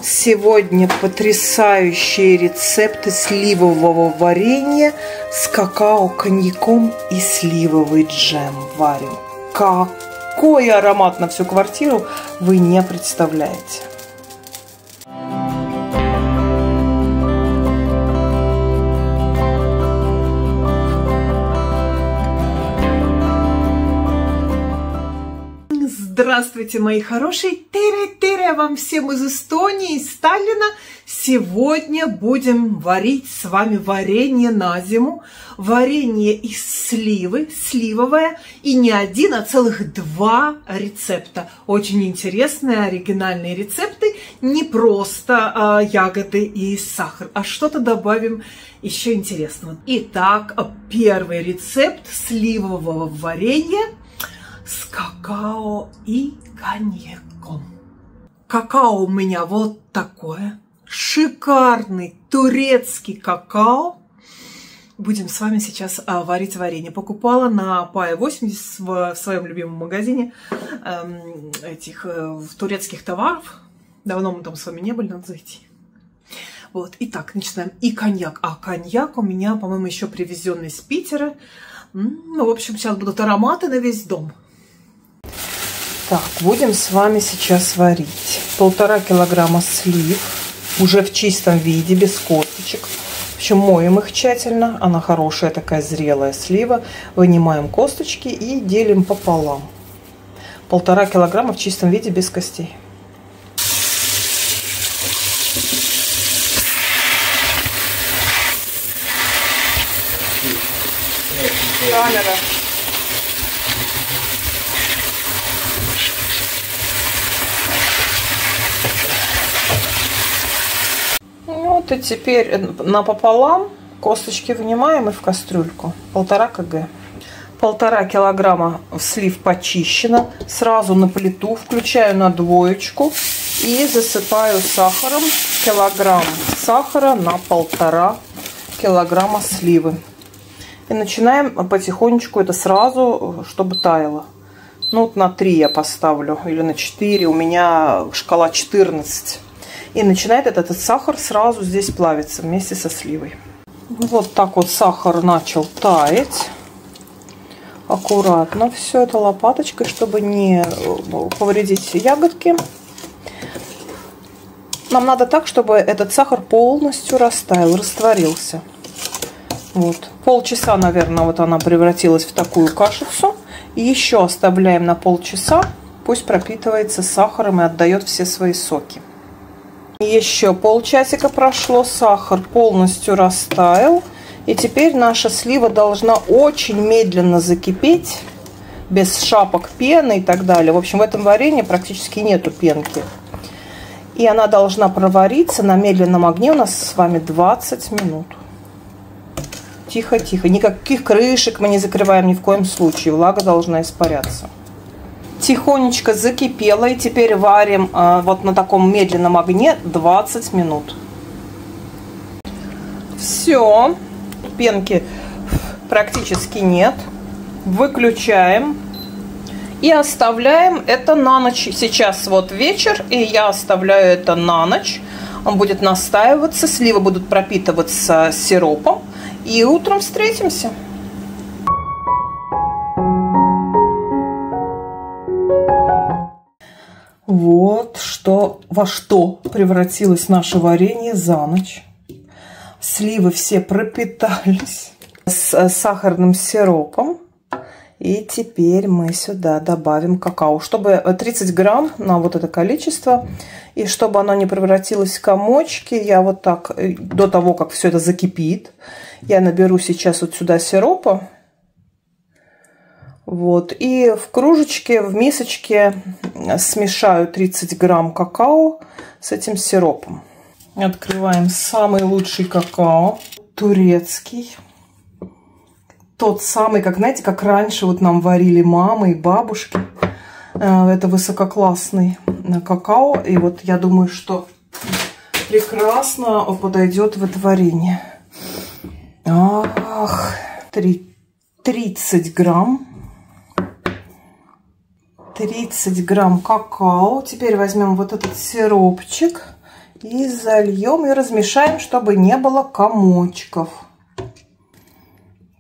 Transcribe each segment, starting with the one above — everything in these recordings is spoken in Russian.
Сегодня потрясающие рецепты сливового варенья с какао, коньяком и сливовый джем варим. Какой аромат на всю квартиру, вы не представляете. Здравствуйте, мои хорошие! Тире-тире вам всем из Эстонии, из Таллина. Сегодня будем варить с вами варенье на зиму. Варенье из сливы, сливовое. И не один, а целых два рецепта. Очень интересные, оригинальные рецепты. Не просто ягоды и сахар, а что-то добавим еще интересного. Итак, первый рецепт сливового варенья с какао и коньяком. Какао у меня вот такое. Шикарный турецкий какао. Будем с вами сейчас варить варенье. Покупала на Пае 80 в своем любимом магазине этих турецких товаров. Давно мы там с вами не были, надо зайти. Вот, итак, начинаем. И коньяк. А коньяк у меня, по-моему, еще привезенный с Питера. Ну, в общем, сейчас будут ароматы на весь дом. Так, будем с вами сейчас варить 1,5 килограмма слив, уже в чистом виде, без косточек. В общем, моем их тщательно, она хорошая такая зрелая слива. Вынимаем косточки и делим пополам. 1,5 килограмма в чистом виде, без костей. Камера. Вот и теперь напополам косточки вынимаем и в кастрюльку. 1,5 кг. 1,5 килограмма слив почищено. Сразу на плиту включаю на двоечку и засыпаю сахаром. Килограмм сахара на 1,5 килограмма сливы. И начинаем потихонечку это сразу, чтобы таяло. Ну вот на 3 я поставлю или на 4. У меня шкала 14. И начинает этот сахар сразу здесь плавиться вместе со сливой. Вот так вот сахар начал таять. Аккуратно все это лопаточкой, чтобы не повредить ягодки. Нам надо так, чтобы этот сахар полностью растаял, растворился. Вот. Полчаса, наверное, вот она превратилась в такую кашицу. И еще оставляем на полчаса. Пусть пропитывается сахаром и отдает все свои соки. Еще полчасика прошло, сахар полностью растаял. И теперь наша слива должна очень медленно закипеть, без шапок пены и так далее. В общем, в этом варенье практически нету пенки. И она должна провариться на медленном огне у нас с вами 20 минут. Тихо-тихо. Никаких крышек мы не закрываем ни в коем случае. Влага должна испаряться. Тихонечко закипело. И теперь варим вот на таком медленном огне 20 минут. Все. Пенки практически нет. Выключаем. И оставляем это на ночь. Сейчас вот вечер. И я оставляю это на ночь. Он будет настаиваться. Сливы будут пропитываться сиропом. И утром встретимся. Вот во что превратилось наше варенье за ночь. Сливы все пропитались с сахарным сиропом. И теперь мы сюда добавим какао. Чтобы 30 грамм на вот это количество. И чтобы оно не превратилось в комочки, я вот так, до того, как все это закипит, я наберу сейчас вот сюда сиропа. Вот. И в кружечке, в мисочке смешаю 30 грамм какао с этим сиропом. Открываем самый лучший какао. Турецкий. Тот самый, как, знаете, как раньше вот нам варили мамы и бабушки. Это высококлассный какао. И вот я думаю, что прекрасно подойдет в это варенье. Ах, 30 грамм. 30 грамм какао. Теперь возьмем вот этот сиропчик И зальем и размешаем, чтобы не было комочков.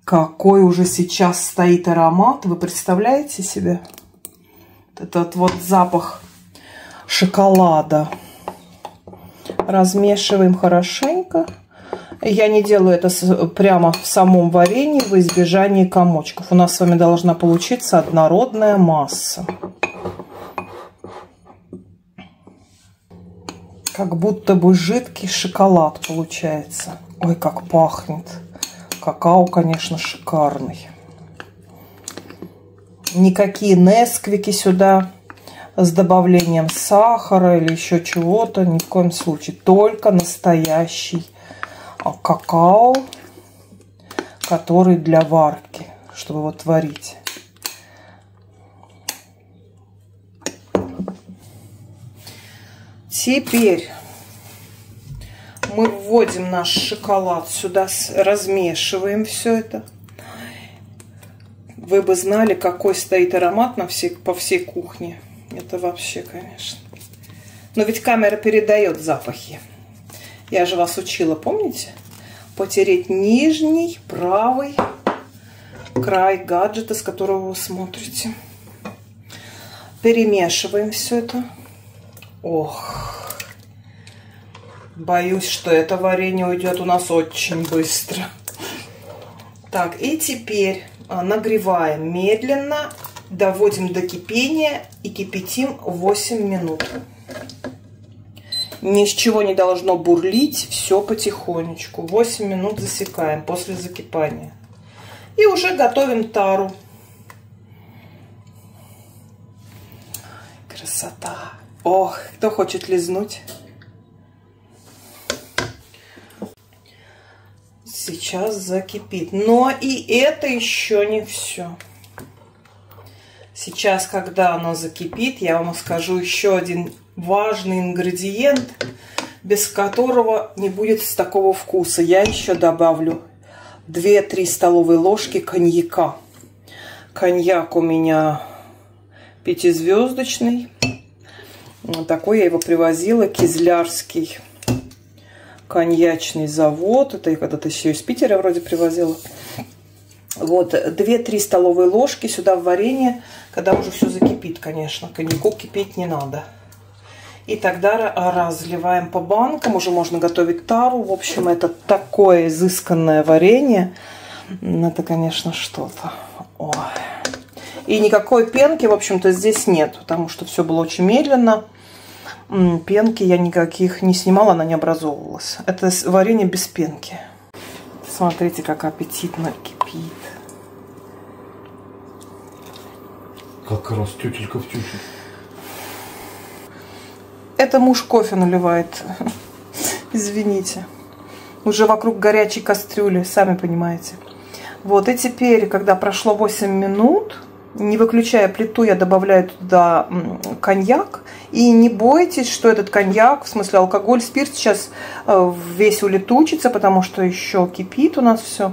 Какой уже сейчас стоит аромат, вы представляете себе? Этот вот запах шоколада. Размешиваем хорошенько. Я не делаю это прямо в самом варенье во избежание комочков. У нас с вами должна получиться однородная масса. Как будто бы жидкий шоколад получается. Ой, как пахнет. Какао, конечно, шикарный. Никакие несквики сюда с добавлением сахара или еще чего-то. Ни в коем случае. Только настоящий какао, который для варки, чтобы вот варить. Теперь мы вводим наш шоколад сюда, размешиваем все это. Вы бы знали, какой стоит аромат по всей кухне. Это вообще, конечно. Но ведь камера передает запахи. Я же вас учила, помните? Потереть нижний правый край гаджета, с которого вы смотрите. Перемешиваем все это. Ох, боюсь, что это варенье уйдет у нас очень быстро. Так, и теперь нагреваем медленно, доводим до кипения и кипятим 8 минут. Ни с чего не должно бурлить, все потихонечку. 8 минут засекаем после закипания. И уже готовим тару. Красота! Ох, кто хочет лизнуть? Сейчас закипит. Но и это еще не все. Сейчас, когда оно закипит, я вам скажу еще один важный ингредиент, без которого не будет такого вкуса. Я еще добавлю 2-3 столовые ложки коньяка. Коньяк у меня 5-звездочный. Такой я его привозила, Кизлярский коньячный завод. Это я когда-то еще из Питера вроде привозила. Вот 2-3 столовые ложки сюда в варенье, когда уже все закипит, конечно. Коньяку кипеть не надо. И тогда разливаем по банкам. Уже можно готовить тару. В общем, это такое изысканное варенье. Это, конечно, что-то. Ой. И никакой пенки, в общем-то, здесь нет. Потому что все было очень медленно. Пенки я никаких не снимала, она не образовывалась. Это варенье без пенки. Смотрите, как аппетитно кипит. Как раз тютелька в тютель. Это муж кофе наливает. Извините. Уже вокруг горячей кастрюли, сами понимаете. Вот, и теперь, когда прошло 8 минут, не выключая плиту, я добавляю туда коньяк. И не бойтесь, что этот коньяк, в смысле алкоголь, спирт сейчас весь улетучится, потому что еще кипит у нас все.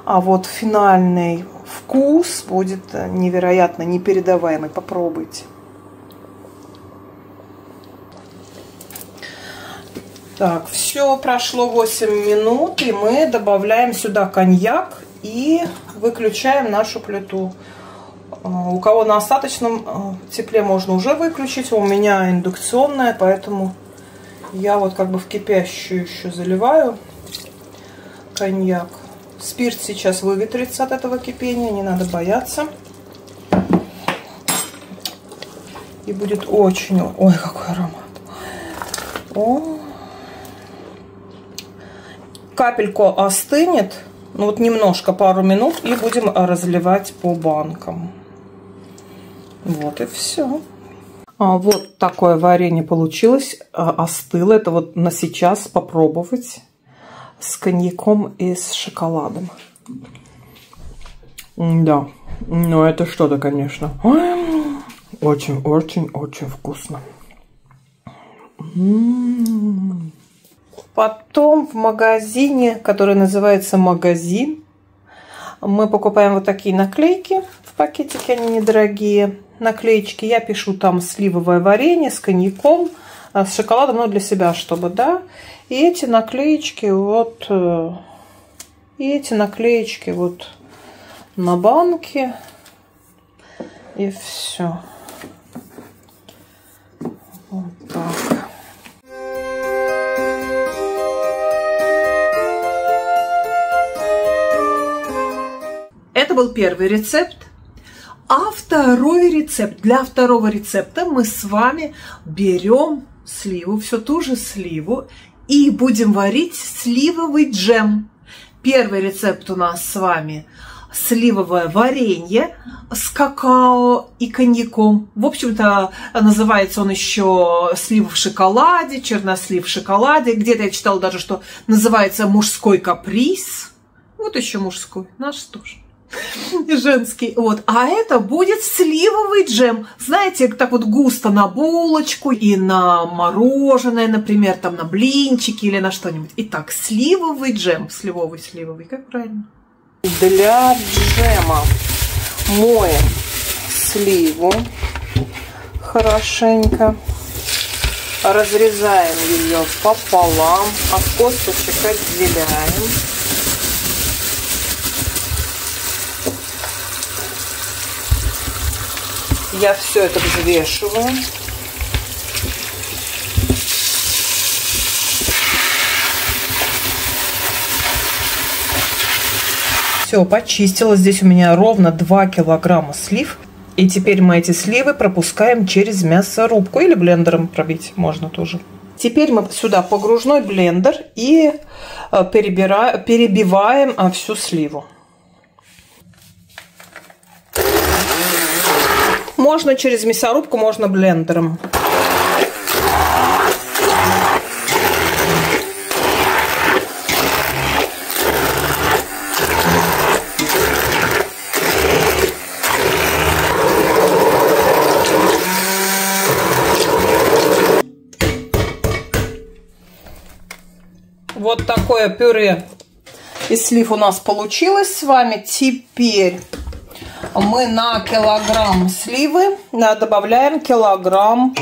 А вот финальный вкус будет невероятно непередаваемый. Попробуйте. Так, все, прошло 8 минут, и мы добавляем сюда коньяк и выключаем нашу плиту. У кого на остаточном тепле можно уже выключить, у меня индукционная, поэтому я вот как бы в кипящую еще заливаю коньяк. Спирт сейчас выветрится от этого кипения, не надо бояться. И будет очень... Ой, какой аромат. О. Капельку остынет, ну вот немножко, пару минут, и будем разливать по банкам. Вот и все. Вот такое варенье получилось, остыло. Это вот на сейчас попробовать с коньяком и с шоколадом. Да, ну это что-то, конечно. Очень-очень-очень вкусно. Потом в магазине, который называется «Магазин», мы покупаем вот такие наклейки. В пакетике они недорогие. Наклеечки. Я пишу там сливовое варенье с коньяком, с шоколадом, но для себя, чтобы, да. И эти наклеечки вот, на банке. И все. Вот так. Это был первый рецепт. А второй рецепт. Для второго рецепта мы с вами берем сливу, все ту же сливу, и будем варить сливовый джем. Первый рецепт у нас с вами сливовое варенье с какао и коньяком. В общем-то, называется он еще слива в шоколаде, чернослив в шоколаде. Где-то я читала даже, что называется мужской каприз. Вот еще мужской, наш тоже. Женский. Вот. А это будет сливовый джем. Знаете, так вот густо на булочку и на мороженое, например, там на блинчики или на что-нибудь. Итак, сливовый джем. Сливовый, как правильно? Для джема моем сливу хорошенько. Разрезаем ее пополам. От косточек отделяем. Я все это взвешиваю. Все, почистила. Здесь у меня ровно 2 килограмма слив. И теперь мы эти сливы пропускаем через мясорубку. Или блендером пробить можно тоже. Теперь мы сюда погружной блендер и перебиваем всю сливу. Можно через мясорубку, можно блендером. Вот такое пюре из слив у нас получилось с вами. Теперь мы на килограмм сливы добавляем килограмм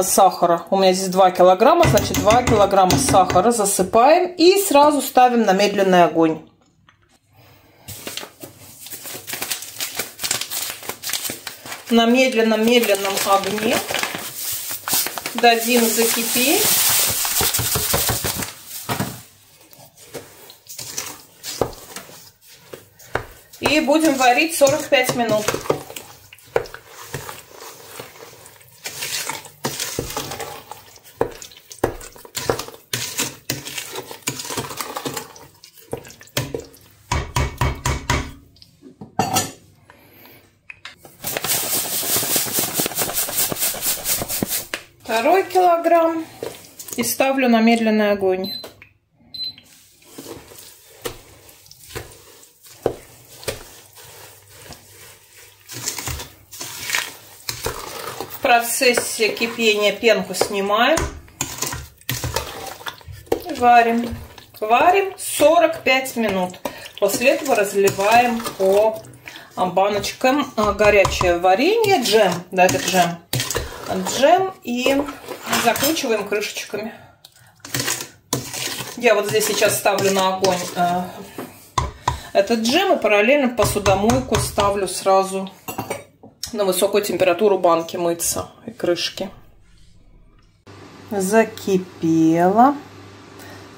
сахара. У меня здесь 2 килограмма, значит 2 килограмма сахара засыпаем и сразу ставим на медленный огонь. На медленном огне дадим закипеть. И будем варить 45 минут. Второй килограмм и ставлю на медленный огонь. В процессе кипения пенку снимаем и варим. Варим 45 минут. После этого разливаем по баночкам горячее варенье, джем, да, это джем, и закручиваем крышечками. Я вот здесь сейчас ставлю на огонь этот джем и параллельно посудомойку ставлю сразу на высокую температуру банки мыться и крышки. Закипело.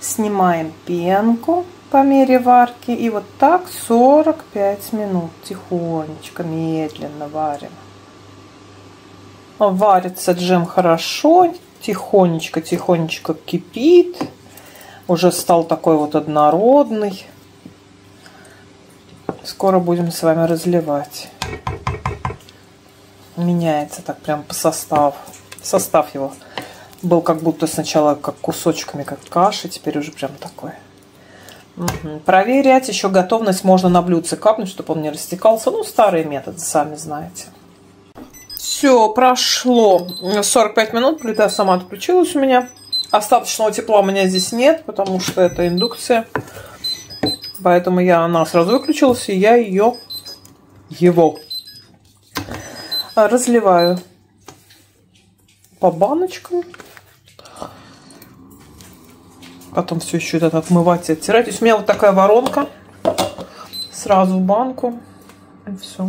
Снимаем пенку по мере варки и вот так 45 минут тихонечко, медленно варим. Варится джем хорошо, тихонечко кипит. Уже стал такой вот однородный. Скоро будем с вами разливать. Меняется так прям по составу. Состав его был как будто сначала как кусочками, как каши, теперь уже прям такой. Проверять еще готовность можно на блюдце капнуть, чтобы он не растекался. Ну, старые методы, сами знаете. Все, прошло 45 минут, плита сама отключилась у меня. Остаточного тепла у меня здесь нет, потому что это индукция. Поэтому она сразу выключилась, и я его разливаю. по баночкам. Потом все еще это отмывать и оттирать. То есть у меня вот такая воронка. Сразу в банку. И все.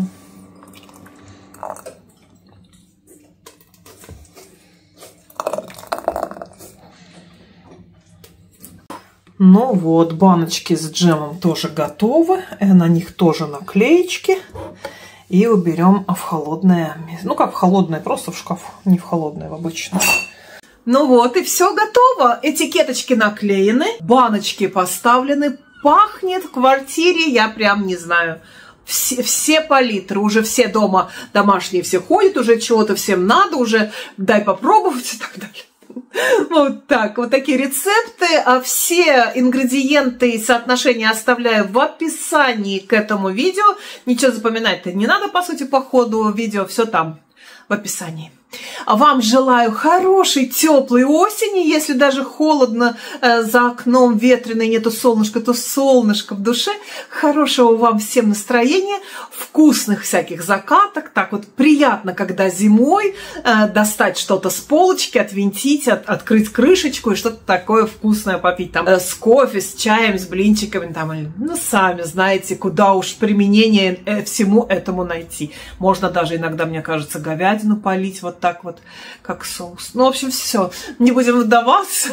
Ну вот, баночки с джемом тоже готовы. На них тоже наклеечки. И уберем в холодное место. Ну как в холодное, просто в шкаф. Не в холодное, в обычное. Ну вот, и все готово. Этикеточки наклеены. Баночки поставлены. Пахнет в квартире, я прям не знаю. Все палитры, уже все дома домашние все ходят, уже чего-то всем надо, уже дай попробовать и так далее. Вот так, вот такие рецепты. А все ингредиенты и соотношения оставляю в описании к этому видео. Ничего запоминать-то не надо, по сути, по ходу видео. Все там, в описании. А вам желаю хорошей, теплой осени. Если даже холодно, за окном ветрено и нету солнышка, то солнышко в душе. Хорошего вам всем настроения, вкусных всяких закаток. Так вот приятно, когда зимой достать что-то с полочки, отвинтить, открыть крышечку и что-то такое вкусное попить. Там с кофе, с чаем, с блинчиками. Там, ну, сами знаете, куда уж применение всему этому найти. Можно даже иногда, мне кажется, говядину полить вот так вот, как соус. Ну, в общем, все. Не будем вдаваться.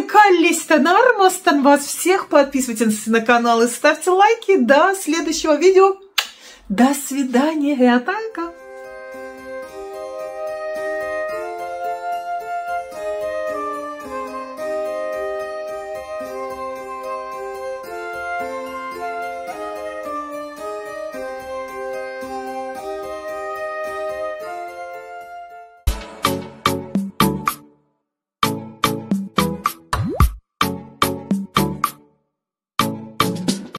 Каллистен Армастон вас всех. Подписывайтесь на канал и ставьте лайки. До следующего видео. До свидания. Пока.